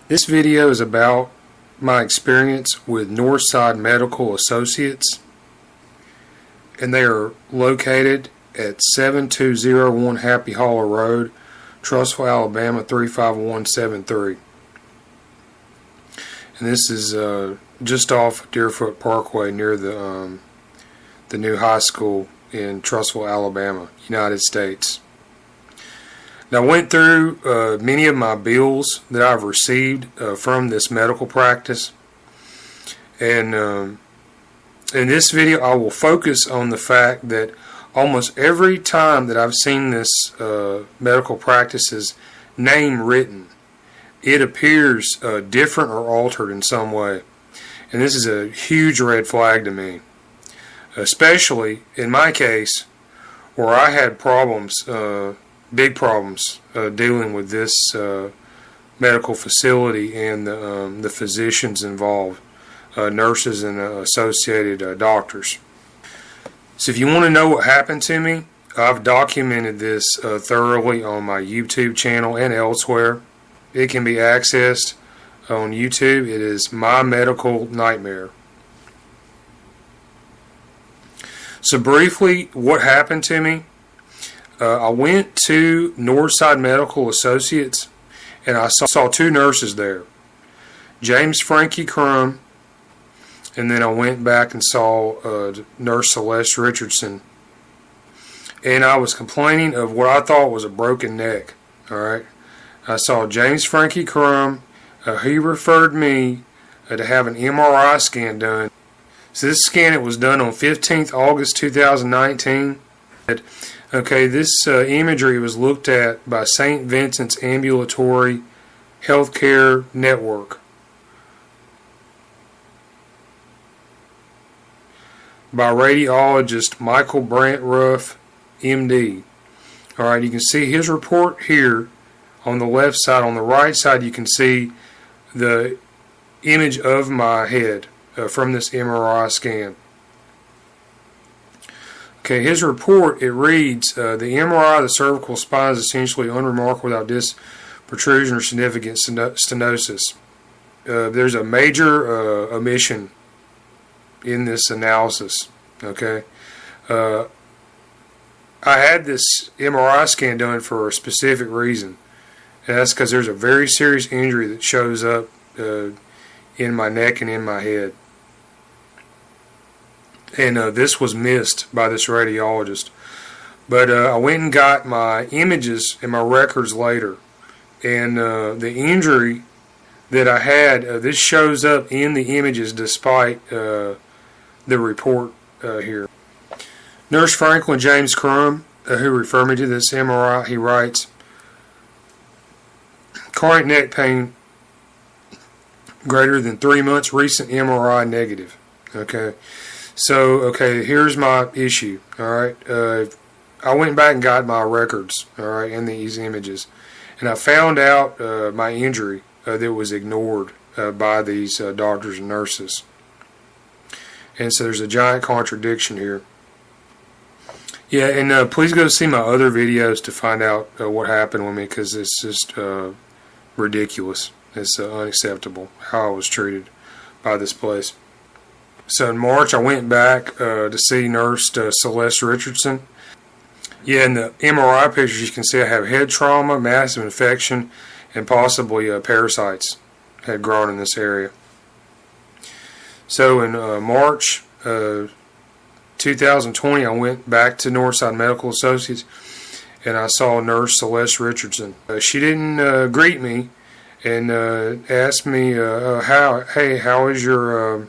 This video is about my experience with Northside Medical Associates, and they are located at 7201 Happy Hollow Road, Trussville, Alabama 35173. And this is just off Deerfoot Parkway near the new high school in Trussville, Alabama, United States. Now, I went through many of my bills that I've received from this medical practice, and in this video I will focus on the fact that almost every time that I've seen this medical practice's name written, it appears different or altered in some way, and this is a huge red flag to me, especially in my case where I had problems, big problems dealing with this medical facility and the physicians involved, nurses and associated doctors. So if you want to know what happened to me, I've documented this thoroughly on my YouTube channel and elsewhere. It can be accessed on YouTube. It is My Medical Nightmare. So briefly, what happened to me? I went to Northside Medical Associates, and I saw two nurses there, Frankie Crumb, and then I went back and saw Nurse Celeste Richardson, and I was complaining of what I thought was a broken neck. All right, I saw Frankie Crumb. He referred me to have an MRI scan done. So this scan, it was done on 15th August 2019. Okay, this imagery was looked at by St. Vincent's Ambulatory Healthcare Network by radiologist Michael Brant Ruff, MD. Alright, you can see his report here on the left side. On the right side, you can see the image of my head from this MRI scan. Okay, his report, it reads, the MRI of the cervical spine is essentially unremarkable without disc protrusion or significant stenosis. There's a major omission in this analysis. Okay, I had this MRI scan done for a specific reason, and that's because there's a very serious injury that shows up in my neck and in my head. And this was missed by this radiologist. But I went and got my images and my records later. And the injury that I had, this shows up in the images despite the report here. Nurse Franklin James Crumb, who referred me to this MRI, he writes, chronic neck pain greater than 3 months, recent MRI negative. Okay. So, okay, here's my issue, alright. I went back and got my records, alright, and these images. And I found out my injury that was ignored by these doctors and nurses. And so there's a giant contradiction here. Yeah, and please go see my other videos to find out what happened with me, because it's just ridiculous. It's unacceptable how I was treated by this place. So in March, I went back to see Nurse Celeste Richardson. Yeah, in the MRI pictures, you can see I have head trauma, massive infection, and possibly parasites had grown in this area. So in March 2020, I went back to Northside Medical Associates, and I saw Nurse Celeste Richardson. She didn't greet me and asked me, how is your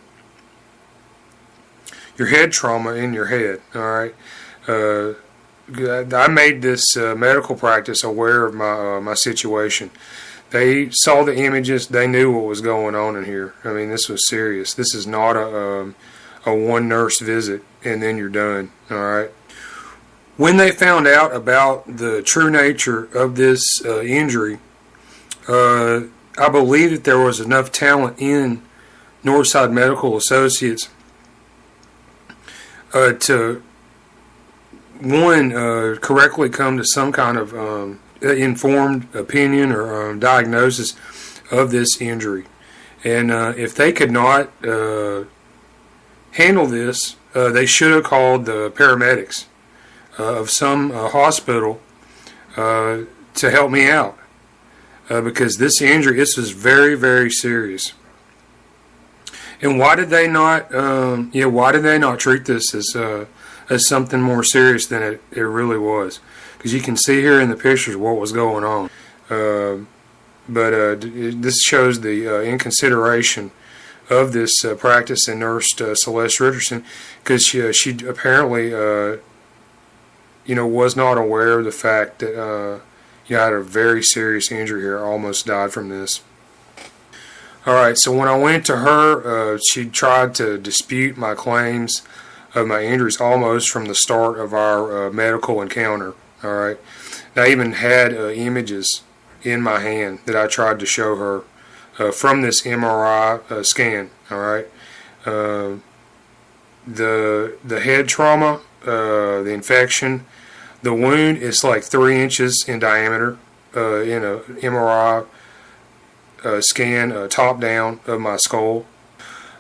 head trauma in your head? Alright. I made this medical practice aware of my situation. They saw the images. They knew what was going on in here. I mean, this was serious. This is not a one nurse visit and then you're done. Alright. When they found out about the true nature of this injury, I believe that there was enough talent in Northside Medical Associates to correctly come to some kind of informed opinion or diagnosis of this injury. And if they could not handle this, they should have called the paramedics of some hospital to help me out. Because this injury, this was very, very serious. And why did they not? Why did they not treat this as something more serious than it really was? Because you can see here in the pictures what was going on. But this shows the inconsideration of this practicing nurse, Celeste Richardson, because she apparently, was not aware of the fact that I had a very serious injury here. I almost died from this. Alright, so when I went to her, she tried to dispute my claims of my injuries almost from the start of our medical encounter. Alright, I even had images in my hand that I tried to show her from this MRI scan. Alright, the head trauma, the infection, the wound is like 3 inches in diameter in a MRI scan top down of my skull.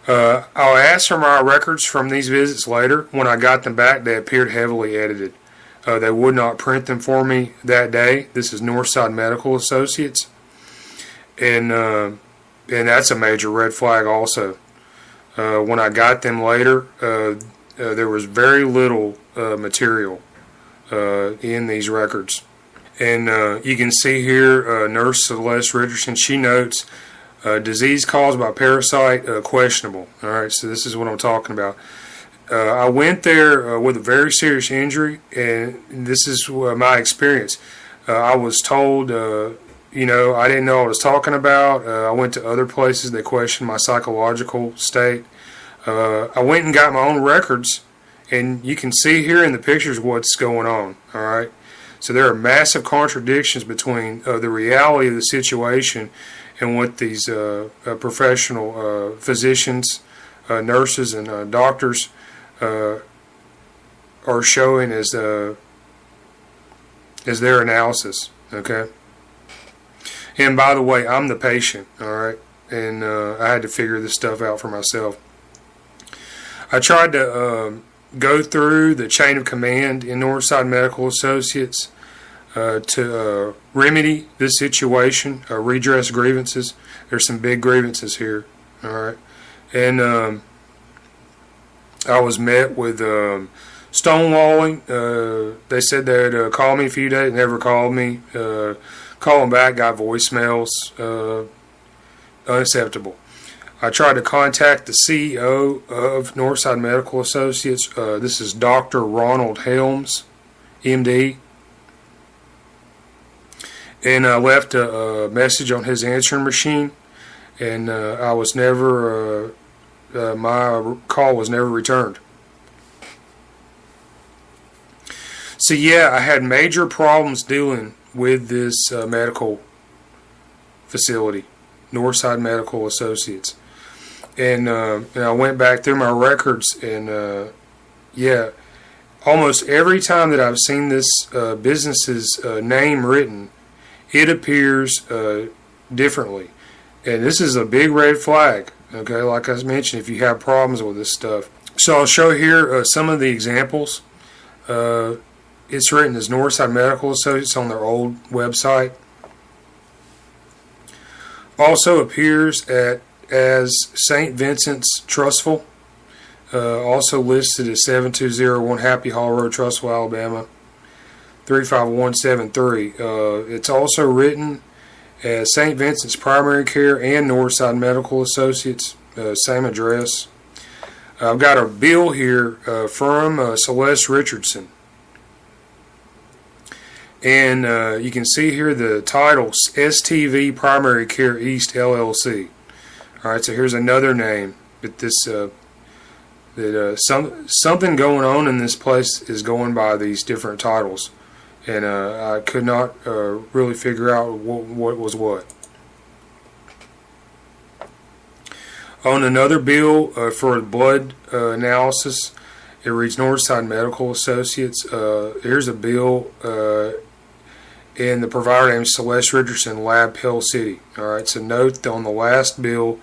I'll ask for my records from these visits later. When I got them back, they appeared heavily edited. They would not print them for me that day. This is Northside Medical Associates, and that's a major red flag also. When I got them later, there was very little material in these records. And you can see here, Nurse Celeste Richardson, she notes, disease caused by parasite, questionable. Alright, so this is what I'm talking about. I went there with a very serious injury, and this is my experience. I was told, I didn't know what I was talking about. I went to other places, they questioned my psychological state. I went and got my own records, and you can see here in the pictures what's going on. Alright. So there are massive contradictions between the reality of the situation and what these professional physicians, nurses, and doctors are showing as their analysis. Okay. And by the way, I'm the patient. All right, and I had to figure this stuff out for myself. I tried to go through the chain of command in Northside Medical Associates to remedy this situation, redress grievances. There's some big grievances here. All right, and I was met with stonewalling. They said they'd call me a few days, never called me. Calling back, got voicemails. Unacceptable. I tried to contact the CEO of Northside Medical Associates. This is Dr. Ronald Helms, MD. And I left a message on his answering machine, and I was never, my call was never returned. So yeah, I had major problems dealing with this medical facility, Northside Medical Associates. And I went back through my records, and yeah, almost every time that I've seen this business's name written, it appears differently. And this is a big red flag, okay, like I mentioned, if you have problems with this stuff. So I'll show here some of the examples. It's written as Northside Medical Associates on their old website. Also appears as St. Vincent's Trussville, also listed as 7201 Happy Hall Road, Trussville, Alabama, 35173. It's also written as St. Vincent's Primary Care and Northside Medical Associates, same address. I've got a bill here from Celeste Richardson. And you can see here the title, STV Primary Care East LLC. Alright, so here's another name. But this something going on in this place is going by these different titles. And I could not really figure out what was what. On another bill for blood analysis, it reads Northside Medical Associates. Here's a bill, and the provider name is Celeste Richardson, Lab Pell City. Alright, so note on the last bill,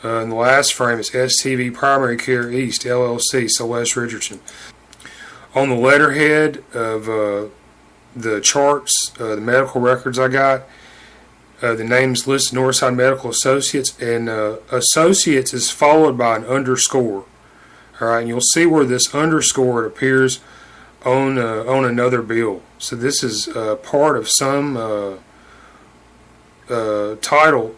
in the last frame, it's STV Primary Care East, LLC, Celeste Richardson. On the letterhead of the charts, the medical records I got, the name's listed Northside Medical Associates, and Associates is followed by an underscore. Alright, and you'll see where this underscore appears on another bill. So this is part of some title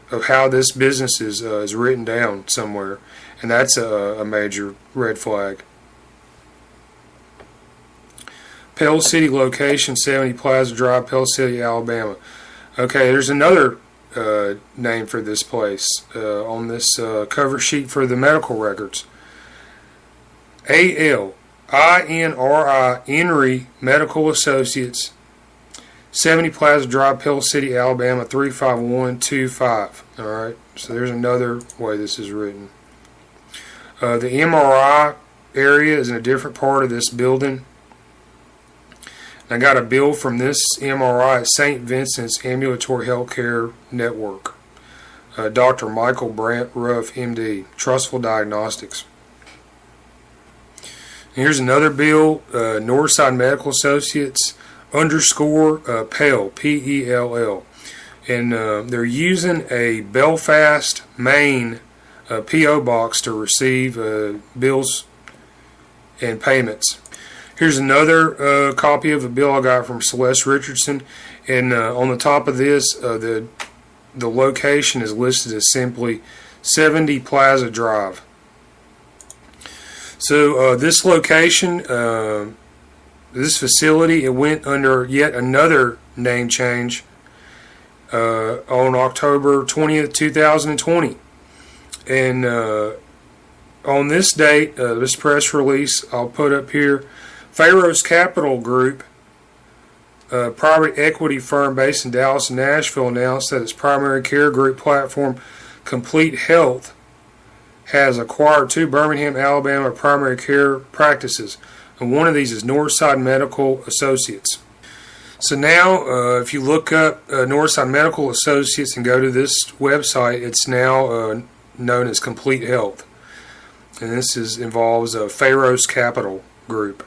of how this business is written down somewhere, and that's a major red flag. Pell City location, 70 Plaza Drive, Pell City, Alabama. Okay, there's another name for this place on this cover sheet for the medical records. ALINRI Henry Medical Associates, 70 Plaza Drive, Pell City, Alabama, 35125. Alright, so there's another way this is written. The MRI area is in a different part of this building. I got a bill from this MRI at St. Vincent's Ambulatory Healthcare Network. Dr. Michael Brandt Ruff, MD, Trussville Diagnostics. And here's another bill, Northside Medical Associates, underscore Pell, P-E-L-L. And they're using a Belfast, Maine P.O. box to receive bills and payments. Here's another copy of a bill I got from Celeste Richardson, and on the top of this, the location is listed as simply 70 Plaza Drive. So this location, this facility, it went under yet another name change on October 20th, 2020. And on this date, this press release I'll put up here, Pharaoh's Capital Group, a private equity firm based in Dallas and Nashville, announced that its primary care group platform, Complete Health, has acquired 2 Birmingham, Alabama primary care practices, and one of these is Northside Medical Associates. So now, if you look up Northside Medical Associates and go to this website, it's now known as Complete Health, and this involves Pharaoh's Capital Group.